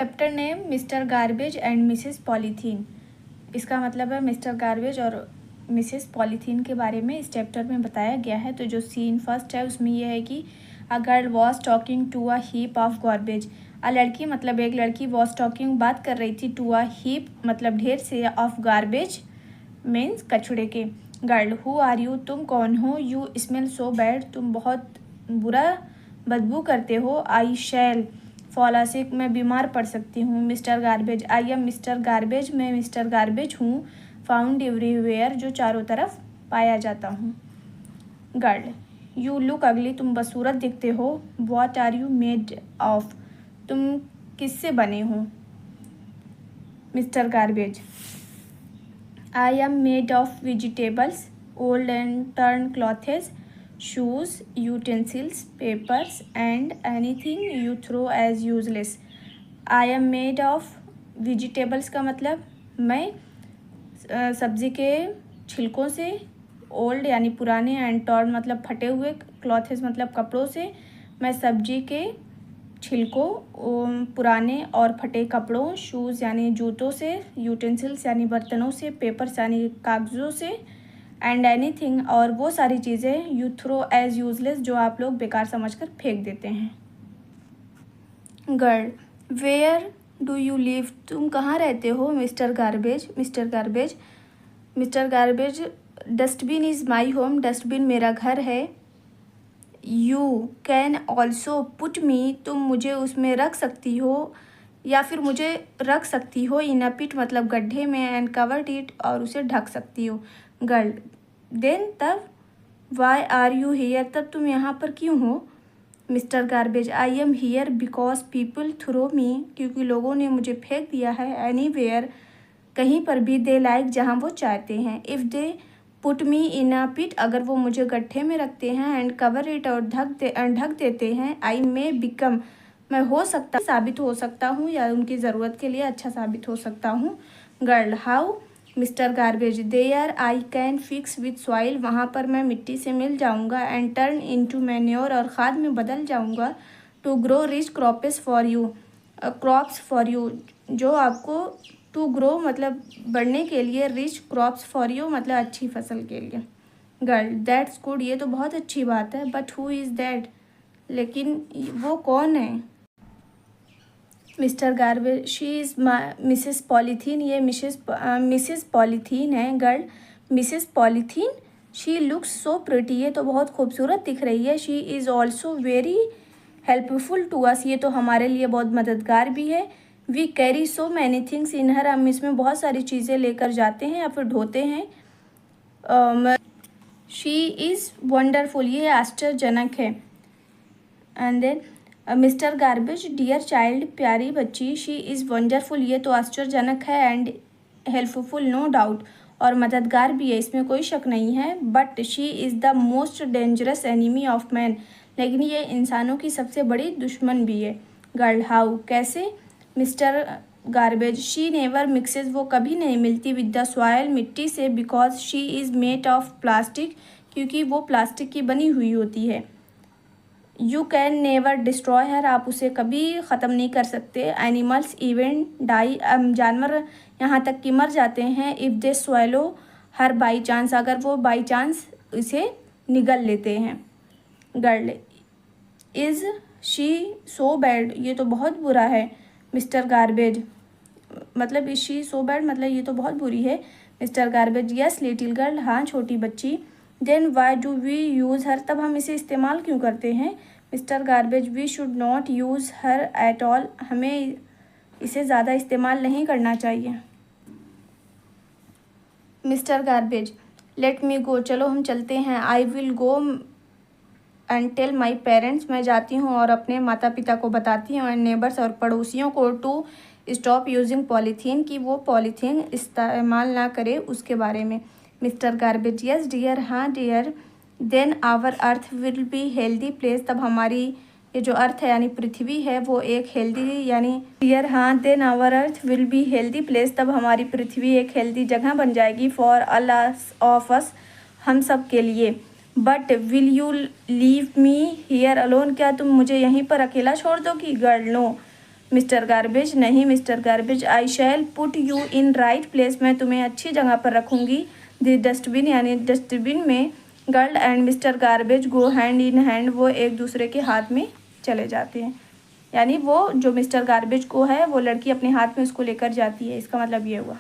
Chapter name mister garbage and Mrs polythene. इसका मतलब है मिस्टर गार्बेज और मिसेस पॉलीथीन के बारे में इस चैप्टर में बताया गया है। तो जो सीन फर्स्ट है उसमें यह है कि a girl was talking to a heap of garbage. लड़की मतलब एक लड़की वॉज टॉकिंग बात कर रही थी टू अ हीप मतलब ढेर से ऑफ गार्बेज मीन्स कचड़े के। गर्ल हु आर यू तुम कौन हो। यू स्मेल सो बैड तुम बहुत बुरा बदबू करते हो। आई शैल फॉल सिक मैं बीमार पड़ सकती हूँ। Mister garbage I am mister garbage मैं मिस्टर गार्बेज हूँ। फाउंड एवरीवेयर जो चारों तरफ पाया जाता हूँ। गर्ल यू लुक अगली तुम बदसूरत दिखते हो। What are you made of तुम किससे बने हो। Mister garbage I am made of vegetables old and torn clothes shoes, utensils, papers and anything you throw as useless. I am made of vegetables का मतलब मैं सब्ज़ी के छिलकों से, ओल्ड यानी पुराने एंड टॉर्न मतलब फटे हुए, क्लॉथेस मतलब कपड़ों से, मैं सब्जी के छिलकों पुराने और फटे कपड़ों, शूज़ यानी जूतों से, यूटेंसिल्स यानी बर्तनों से, पेपर्स यानी कागज़ों से एंड एनीथिंग और वो सारी चीज़ें यू थ्रो एज यूजलेस जो आप लोग बेकार समझकर फेंक देते हैं। Girl where do you live तुम कहाँ रहते हो। Mister garbage mister garbage dustbin is my home dustbin मेरा घर है। You can also put me तुम मुझे उसमें रख सकती हो या फिर मुझे रख सकती हो। इन अ पिट मतलब गड्ढे में एंड कवर्ड इट और उसे ढक सकती हो। गर्ल देन तब वाई आर यू हेयर तब तुम यहाँ पर क्यों हो। Mister garbage I am here because people throw me क्योंकि लोगों ने मुझे फेंक दिया है। एनी वेयर कहीं पर भी दे लाइक जहाँ वो चाहते हैं। इफ़ दे पुट मी इन अ पिट अगर वो मुझे गड्ढे में रखते हैं एंड कवर इट और ढक देते हैं। आई मे बिकम मैं साबित हो सकता हूँ या उनकी ज़रूरत के लिए अच्छा साबित हो सकता हूँ। Girl how mister garbage there I can fix with soil वहाँ पर मैं मिट्टी से मिल जाऊँगा एंड टर्न इनटू मैन्योर और खाद में बदल जाऊँगा। To grow rich crops for you जो आपको टू ग्रो मतलब बढ़ने के लिए, रिच क्रॉप्स फॉर यू मतलब अच्छी फसल के लिए। गर्ल दैट्स गुड ये तो बहुत अच्छी बात है। बट हु इज़ दैट लेकिन वो कौन है। Mr Garbage she is Mrs Polythene ये मिसेस पॉलीथीन है। Girl Mrs Polythene she looks so pretty ये तो बहुत खूबसूरत दिख रही है। She is also very helpful to us ये तो हमारे लिए बहुत मददगार भी है। We carry so many things in her हम इसमें बहुत सारी चीज़ें लेकर जाते हैं या फिर ढोते हैं। शी इज़ वंडरफुल ये आश्चर्यजनक है। And then mister garbage dear child प्यारी बच्ची शी इज़ वंडरफुल ये तो आश्चर्यजनक है एंड हेल्पफुल नो डाउट और मददगार भी है इसमें कोई शक नहीं है। But she is the most dangerous enemy of man लेकिन ये इंसानों की सबसे बड़ी दुश्मन भी है। गर्ल हाउ कैसे। Mister Garbage she never mixes वो कभी नहीं मिलती विद द सॉयल मिट्टी से because she is made of plastic क्योंकि वो प्लास्टिक की बनी हुई होती है। यू कैन नेवर डिस्ट्रॉय हर आप उसे कभी ख़त्म नहीं कर सकते। एनिमल्स इवन डाई जानवर यहाँ तक कि मर जाते हैं। If they swallow her by chance अगर वो बाई चांस इसे निगल लेते हैं। Girl is she so bad ये तो बहुत बुरा है। मिस्टर गार्बेज मतलब इज़ शी सो बैड मतलब ये तो बहुत बुरी है। Mr garbage yes little girl हाँ छोटी बच्ची। Then why do we use her तब हम इसे इस्तेमाल क्यों करते हैं। Mr Garbage we should not use her at all हमें इसे ज़्यादा इस्तेमाल नहीं करना चाहिए। Mister garbage let me go चलो हम चलते हैं। I will go and tell my parents मैं जाती हूँ और अपने माता पिता को बताती हूँ एंड नेबर्स और पड़ोसियों को टू स्टॉप यूजिंग पॉलीथीन कि वो पॉलीथीन इस्तेमाल ना करे उसके बारे में। मिस्टर गार्बेज यस डियर हाँ dear. Then our earth will be healthy place तब हमारी ये जो अर्थ है यानी पृथ्वी है वो एक हेल्दी यानी डियर हाँ then our earth will be healthy place तब हमारी पृथ्वी एक हेल्दी जगह बन जाएगी फॉर ऑल ऑफ अस हम सब के लिए। But will you leave me here alone क्या तुम मुझे यहीं पर अकेला छोड़ दोगी। गर्ल नो मिस्टर गार्बेज, नहीं mister garbage, I shall put you in right place, मैं तुम्हें अच्छी जगह पर रखूँगी। द डस्टबिन, यानी डस्टबिन में girl and mister garbage go hand in hand, वो एक दूसरे के हाथ में चले जाते हैं। यानी वो जो मिस्टर गार्बेज को है वो लड़की अपने हाथ में उसको लेकर जाती है, इसका मतलब ये हुआ।